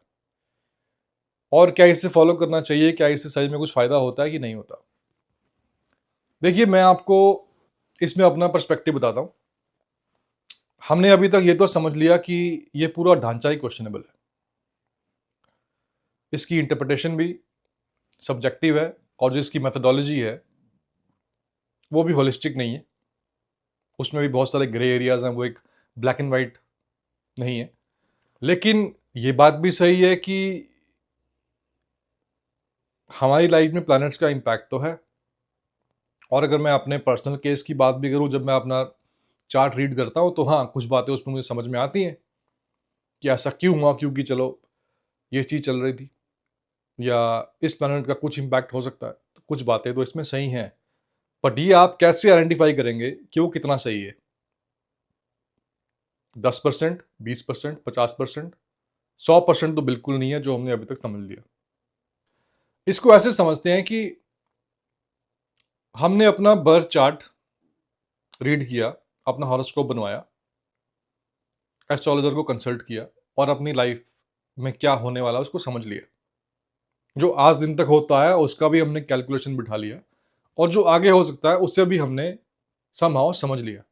और क्या इसे फॉलो करना चाहिए, क्या इससे सही में कुछ फायदा होता है कि नहीं होता। देखिए, मैं आपको इसमें अपना पर्सपेक्टिव बताता हूं। हमने अभी तक ये तो समझ लिया कि ये पूरा ढांचा ही क्वेश्चनेबल है, इसकी इंटरप्रिटेशन भी सब्जेक्टिव है, और जो इसकी मेथोडोलॉजी है वो भी होलिस्टिक नहीं है, उसमें भी बहुत सारे ग्रे एरियाज हैं, वो एक ब्लैक एंड वाइट नहीं है। लेकिन ये बात भी सही है कि हमारी लाइफ में प्लैनेट्स का इम्पैक्ट तो है। और अगर मैं अपने पर्सनल केस की बात भी करूं, जब मैं अपना चार्ट रीड करता हूं, तो हाँ, कुछ बातें उसमें मुझे समझ में आती हैं कि ऐसा क्यों हुआ, क्योंकि चलो ये चीज़ चल रही थी, या इस प्लैनेट का कुछ इम्पैक्ट हो सकता है। तो कुछ बातें तो इसमें सही हैं, बट ये आप कैसे आइडेंटिफाई करेंगे कि वो कितना सही है? 10%, 20%, 50%, 100% तो बिल्कुल नहीं है, जो हमने अभी तक समझ लिया। इसको ऐसे समझते हैं कि हमने अपना बर्थ चार्ट रीड किया, अपना हॉरोस्कोप बनवाया, एस्ट्रोलॉजर को कंसल्ट किया, और अपनी लाइफ में क्या होने वाला है उसको समझ लिया। जो आज दिन तक होता है उसका भी हमने कैलकुलेशन बिठा लिया, और जो आगे हो सकता है उससे भी हमने समहाउ समझ लिया।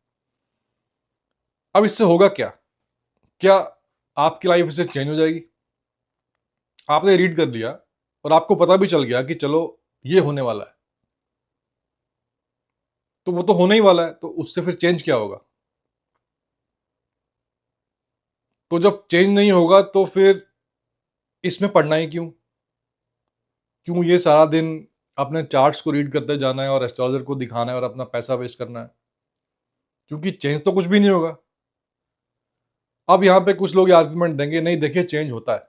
अब इससे होगा क्या? क्या आपकी लाइफ इससे चेंज हो जाएगी? आपने रीड कर लिया और आपको पता भी चल गया कि चलो ये होने वाला है, तो वो तो होने ही वाला है, तो उससे फिर चेंज क्या होगा? तो जब चेंज नहीं होगा तो फिर इसमें पढ़ना ही क्यों? क्यों ये सारा दिन अपने चार्ट्स को रीड करते जाना है और एस्ट्रोलॉजर को दिखाना है और अपना पैसा वेस्ट करना है? क्योंकि चेंज तो कुछ भी नहीं होगा। अब यहाँ पे कुछ लोग आर्गुमेंट देंगे, नहीं देखिए चेंज होता है,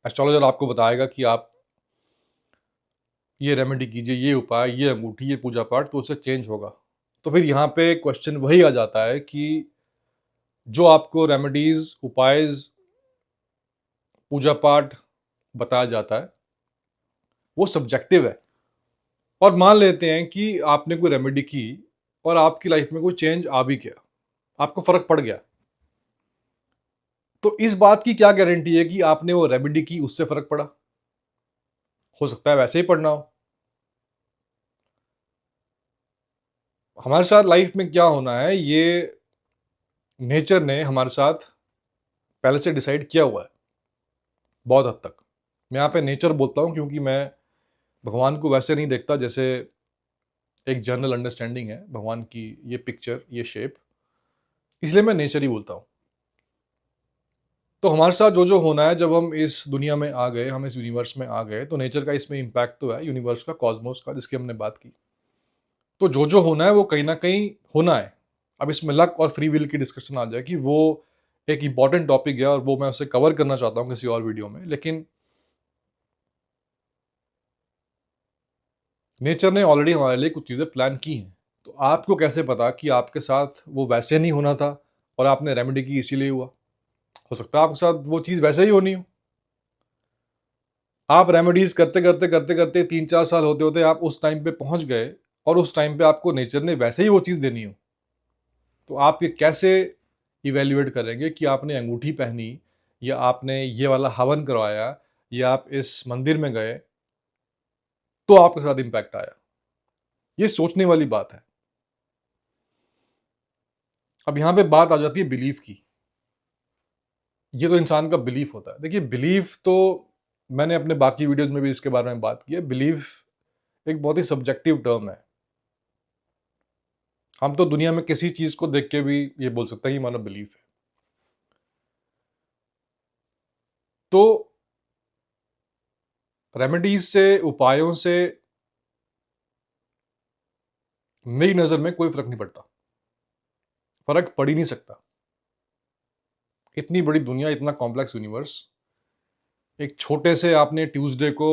एस्ट्रोलॉजर आपको बताएगा कि आप ये रेमेडी कीजिए, ये उपाय, ये अंगूठी, ये पूजा पाठ, तो उससे चेंज होगा। तो फिर यहाँ पे क्वेश्चन वही आ जाता है कि जो आपको रेमेडीज, उपाय, पूजा पाठ बताया जाता है, वो सब्जेक्टिव है। और मान लेते हैं कि आपने कोई रेमेडी की और आपकी लाइफ में कोई चेंज आ भी गया, आपको फर्क पड़ गया, तो इस बात की क्या गारंटी है कि आपने वो रेमेडी की उससे फर्क पड़ा? हो सकता है वैसे ही पड़ना हो। हमारे साथ लाइफ में क्या होना है, ये नेचर ने हमारे साथ पहले से डिसाइड किया हुआ है बहुत हद तक। मैं यहाँ पे नेचर बोलता हूँ क्योंकि मैं भगवान को वैसे नहीं देखता जैसे एक जनरल अंडरस्टैंडिंग है भगवान की, ये पिक्चर, ये शेप, इसलिए मैं नेचर ही बोलता हूँ। तो हमारे साथ जो जो होना है, जब हम इस दुनिया में आ गए, हम इस यूनिवर्स में आ गए, तो नेचर का इसमें इम्पैक्ट तो है, यूनिवर्स का, कॉस्मोस का, जिसकी हमने बात की। तो जो जो होना है वो कहीं ना कहीं होना है। अब इसमें लक और फ्री विल की डिस्कशन आ जाए कि वो एक इंपॉर्टेंट टॉपिक है और वो मैं उसे कवर करना चाहता हूँ किसी और वीडियो में, लेकिन नेचर ने ऑलरेडी हमारे लिए कुछ चीज़ें प्लान की हैं। तो आपको कैसे पता कि आपके साथ वो वैसे नहीं होना था और आपने रेमेडी की इसीलिए हुआ? हो सकता है आपके साथ वो चीज़ वैसे ही होनी हो। आप रेमेडीज करते करते करते करते 3-4 साल होते होते आप उस टाइम पे पहुंच गए और उस टाइम पे आपको नेचर ने वैसे ही वो चीज़ देनी हो। तो आप ये कैसे इवेल्युएट करेंगे कि आपने अंगूठी पहनी या आपने ये वाला हवन करवाया या आप इस मंदिर में गए तो आपके साथ इंपैक्ट आया? ये सोचने वाली बात है। अब यहां पे बात आ जाती है बिलीफ की। ये तो इंसान का बिलीफ होता है। देखिए, बिलीफ तो मैंने अपने बाकी वीडियोस में भी इसके बारे में बात की है। बिलीफ एक बहुत ही सब्जेक्टिव टर्म है। हम तो दुनिया में किसी चीज को देख के भी ये बोल सकते हैं कि हमारा बिलीफ है। तो रेमेडीज से, उपायों से मेरी नजर में कोई फर्क नहीं पड़ता, फर्क पड़ ही नहीं सकता। इतनी बड़ी दुनिया, इतना कॉम्प्लेक्स यूनिवर्स, एक छोटे से आपने ट्यूसडे को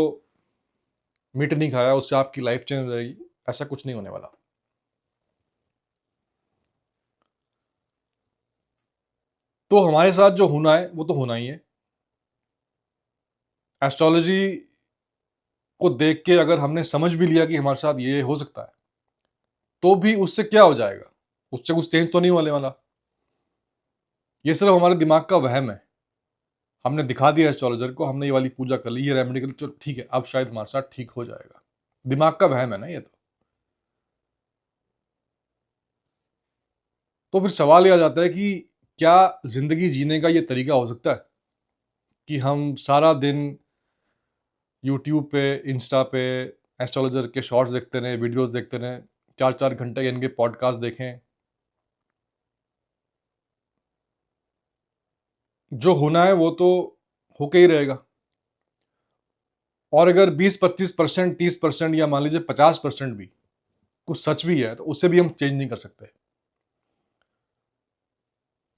मीट नहीं खाया उससे आपकी लाइफ चेंज हो जाएगी, ऐसा कुछ नहीं होने वाला। तो हमारे साथ जो होना है वो तो होना ही है। एस्ट्रोलॉजी को देख के अगर हमने समझ भी लिया कि हमारे साथ ये हो सकता है, तो भी उससे क्या हो जाएगा? उससे कुछ चेंज तो नहीं होने वाला। ये सिर्फ हमारे दिमाग का वहम है। हमने दिखा दिया एस्ट्रोलॉजर को, हमने ये वाली पूजा कर ली, ये रेमेडी कर ली, चलो ठीक है, अब शायद हमारे साथ ठीक हो जाएगा। दिमाग का वहम है ना ये तो फिर सवाल ये आ जाता है कि क्या जिंदगी जीने का ये तरीका हो सकता है कि हम सारा दिन यूट्यूब पे, इंस्टा पे एस्ट्रोलॉजर के शॉर्ट्स देखते रहें, वीडियोस देखते रहें, 4-4 घंटे इनके पॉडकास्ट देखें? जो होना है वो तो होके ही रहेगा। और अगर 20-25%, 30% या मान लीजिए 50% भी कुछ सच भी है, तो उससे भी हम चेंज नहीं कर सकते।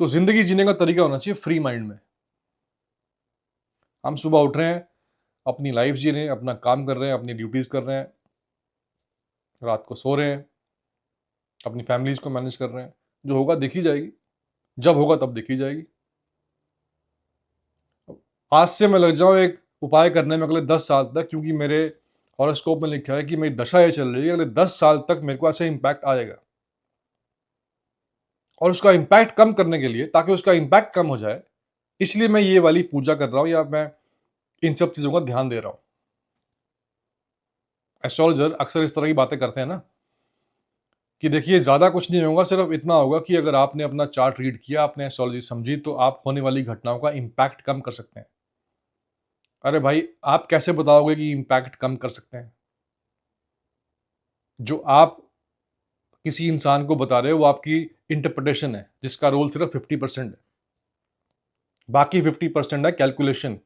तो जिंदगी जीने का तरीका होना चाहिए फ्री माइंड में। हम सुबह उठ रहे हैं, अपनी लाइफ जी रहे हैं, अपना काम कर रहे हैं, अपनी ड्यूटीज कर रहे हैं, रात को सो रहे हैं, अपनी फैमिलीज को मैनेज कर रहे हैं। जो होगा देखी जाएगी, जब होगा तब देखी जाएगी। आज से मैं लग जाऊं एक उपाय करने में अगले 10 साल तक, क्योंकि मेरे हॉरोस्कोप में लिखा है कि मेरी दशा ये चल रही है, अगले 10 साल तक मेरे को ऐसे इंपैक्ट आएगा। और उसका इंपैक्ट कम करने के लिए, ताकि उसका इंपैक्ट कम हो जाए, इसलिए मैं ये वाली पूजा कर रहा हूं या मैं इन सब चीजों का ध्यान दे रहा हूं। एस्ट्रोलॉजर अक्सर इस तरह की बातें करते हैं ना कि देखिए, ज्यादा कुछ नहीं होगा, सिर्फ इतना होगा कि अगर आपने अपना चार्ट रीड किया, आपने एस्ट्रोलॉजी समझी, तो आप होने वाली घटनाओं का इंपैक्ट कम कर सकते हैं। अरे भाई, आप कैसे बताओगे कि इंपैक्ट कम कर सकते हैं? जो आप किसी इंसान को बता रहे हो वो आपकी इंटरप्रिटेशन है, जिसका रोल सिर्फ 50% है। बाकी 50% है कैलकुलेशन।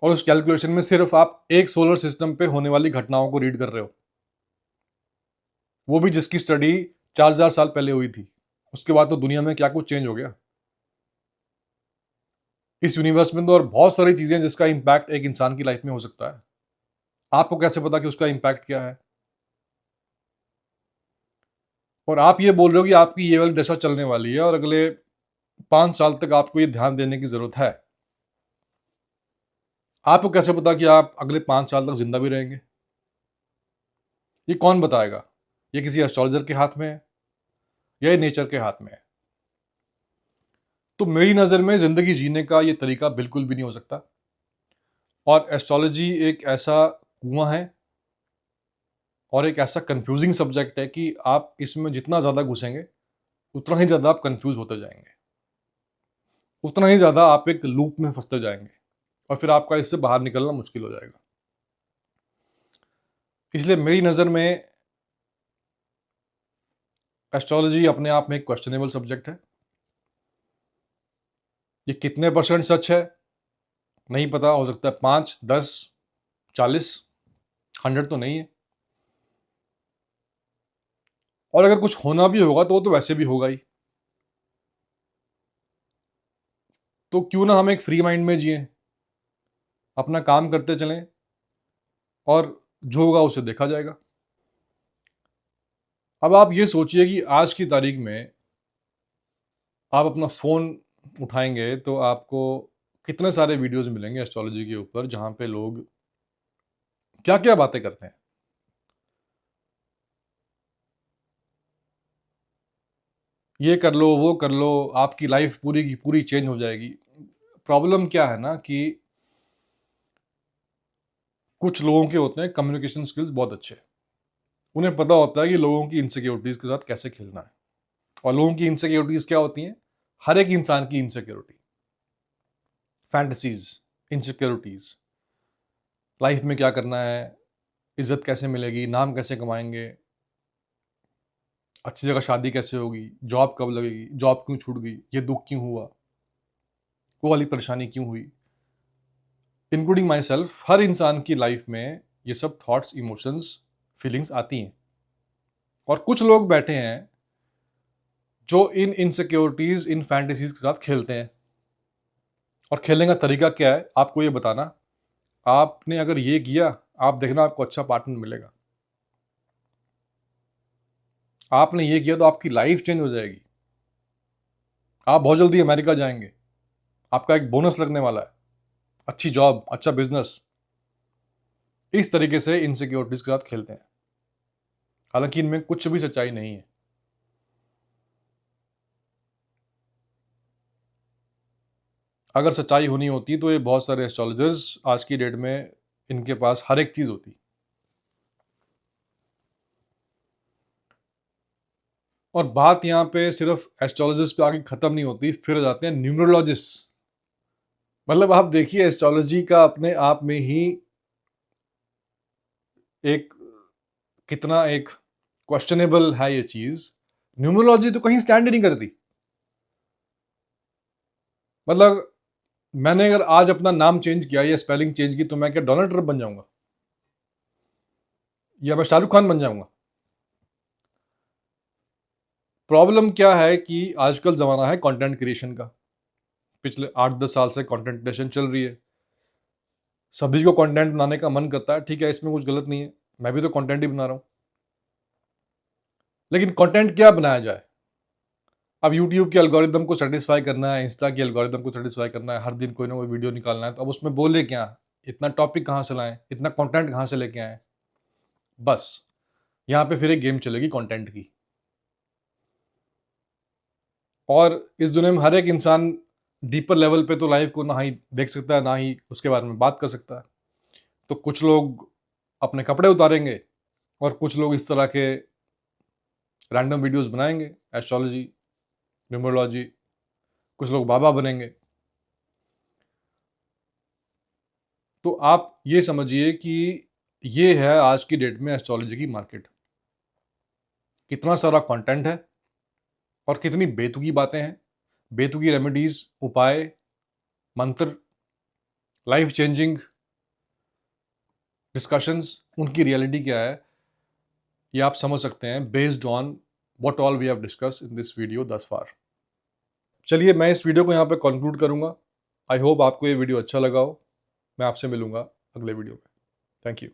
और उस कैलकुलेशन में सिर्फ आप एक सोलर सिस्टम पे होने वाली घटनाओं को रीड कर रहे हो, वो भी जिसकी स्टडी 4000 साल पहले हुई थी। उसके बाद तो दुनिया में क्या कुछ चेंज हो गया। इस यूनिवर्स में तो और बहुत सारी चीजें जिसका इंपैक्ट एक इंसान की लाइफ में हो सकता है। आपको कैसे पता कि उसका इंपैक्ट क्या है? और आप ये बोल रहे हो कि आपकी ये वाली दशा चलने वाली है और अगले 5 साल तक आपको ये ध्यान देने की जरूरत है। आपको कैसे पता कि आप अगले 5 साल तक जिंदा भी रहेंगे? ये कौन बताएगा? ये किसी एस्ट्रोलॉजर के हाथ में है या ये नेचर के हाथ में है? तो मेरी नज़र में ज़िंदगी जीने का ये तरीका बिल्कुल भी नहीं हो सकता। और एस्ट्रोलॉजी एक ऐसा कुआं है और एक ऐसा कंफ्यूजिंग सब्जेक्ट है कि आप इसमें जितना ज़्यादा घुसेंगे उतना ही ज़्यादा आप कंफ्यूज होते जाएंगे, उतना ही ज़्यादा आप एक लूप में फंसते जाएंगे और फिर आपका इससे बाहर निकलना मुश्किल हो जाएगा। इसलिए मेरी नज़र में एस्ट्रोलॉजी अपने आप में एक क्वेश्चनेबल सब्जेक्ट है। ये कितने परसेंट सच है नहीं पता, हो सकता है 5, 10, 40, 100 तो नहीं है। और अगर कुछ होना भी होगा तो वो तो वैसे भी होगा ही। तो क्यों ना हम एक फ्री माइंड में जिए, अपना काम करते चलें और जो होगा उसे देखा जाएगा। अब आप ये सोचिए कि आज की तारीख में आप अपना फ़ोन उठाएंगे तो आपको कितने सारे वीडियोस मिलेंगे एस्ट्रोलॉजी के ऊपर, जहां पे लोग क्या क्या बातें करते हैं। ये कर लो, वो कर लो, आपकी लाइफ पूरी की पूरी चेंज हो जाएगी। प्रॉब्लम क्या है ना कि कुछ लोगों के होते हैं कम्युनिकेशन स्किल्स बहुत अच्छे, उन्हें पता होता है कि लोगों की इनसिक्योरिटीज के साथ कैसे खेलना है। और लोगों की इनसिक्योरिटीज क्या होती हैं? हर एक इंसान की इनसिक्योरिटी, फैंटेसीज, इनसिक्योरिटीज, लाइफ में क्या करना है, इज्जत कैसे मिलेगी, नाम कैसे कमाएंगे, अच्छी जगह शादी कैसे होगी, जॉब कब लगेगी, जॉब क्यों छूट गई, ये दुख क्यों हुआ, वो वाली परेशानी क्यों हुई, इंक्लूडिंग माई सेल्फ। हर इंसान की लाइफ में ये सब थॉट्स, इमोशंस, फीलिंग्स आती हैं। और कुछ लोग बैठे हैं जो इन इनसिक्योरिटीज, इन फैंटेसीज के साथ खेलते हैं। और खेलने का तरीका क्या है आपको ये बताना। आपने अगर ये किया, आप देखना आपको अच्छा पार्टनर मिलेगा। आपने ये किया तो आपकी लाइफ चेंज हो जाएगी। आप बहुत जल्दी अमेरिका जाएंगे, आपका एक बोनस लगने वाला है, अच्छी जॉब, अच्छा बिजनेस। इस तरीके से इनसिक्योरिटीज के साथ खेलते हैं, हालांकि इनमें कुछ भी सच्चाई नहीं है। अगर सच्चाई होनी होती तो ये बहुत सारे एस्ट्रोलॉजर्स आज की डेट में, इनके पास हर एक चीज होती। और बात यहाँ पे सिर्फ एस्ट्रोलॉजिस्ट पे आगे खत्म नहीं होती, फिर आ जाते हैं न्यूमरोलॉजिस्ट। मतलब आप देखिए एस्ट्रोलॉजी का अपने आप में ही एक कितना एक क्वेश्चनेबल है ये चीज। न्यूमरोलॉजी तो कहीं स्टैंड ही नहीं करती। मतलब मैंने अगर आज अपना नाम चेंज किया या स्पेलिंग चेंज की तो मैं क्या डोनाल्ड ट्रंप बन जाऊंगा या मैं शाहरुख खान बन जाऊंगा? प्रॉब्लम क्या है कि आजकल जमाना है कंटेंट क्रिएशन का। पिछले 8-10 साल से कंटेंट क्रिएशन चल रही है। सभी को कंटेंट बनाने का मन करता है, ठीक है, इसमें कुछ गलत नहीं है, मैं भी तो कंटेंट ही बना रहा हूं। लेकिन कंटेंट क्या बनाया जाए? अब यूट्यूब के एल्गोरिदम को सेटिस्फाई करना है, इंस्टा के एल्गोरिदम को सेटिस्फाई करना है, हर दिन कोई ना कोई वीडियो निकालना है, तो अब उसमें बोले क्या, इतना टॉपिक कहाँ से लाएं, इतना कंटेंट कहाँ से लेके आए? बस यहाँ पे फिर एक गेम चलेगी कंटेंट की। और इस दुनिया में हर एक इंसान डीपर लेवल पे तो लाइफ को ना ही देख सकता है, ना ही उसके बारे में बात कर सकता है। तो कुछ लोग अपने कपड़े उतारेंगे और कुछ लोग इस तरह के रैंडम वीडियोस बनाएंगे, एस्ट्रोलॉजी, न्यूमरोलॉजी, कुछ लोग बाबा बनेंगे। तो आप ये समझिए कि ये है आज की डेट में एस्ट्रोलॉजी की मार्केट। कितना सारा कंटेंट है और कितनी बेतुकी बातें हैं, बेतुकी रेमेडीज, उपाय, मंत्र, लाइफ चेंजिंग डिस्कशंस, उनकी रियलिटी क्या है ये आप समझ सकते हैं based on what all we have discuss in this video thus far. चलिए मैं इस वीडियो को यहाँ पे कंक्लूड करूँगा। आई होप आपको ये वीडियो अच्छा लगा हो। मैं आपसे मिलूंगा अगले वीडियो में। Thank you.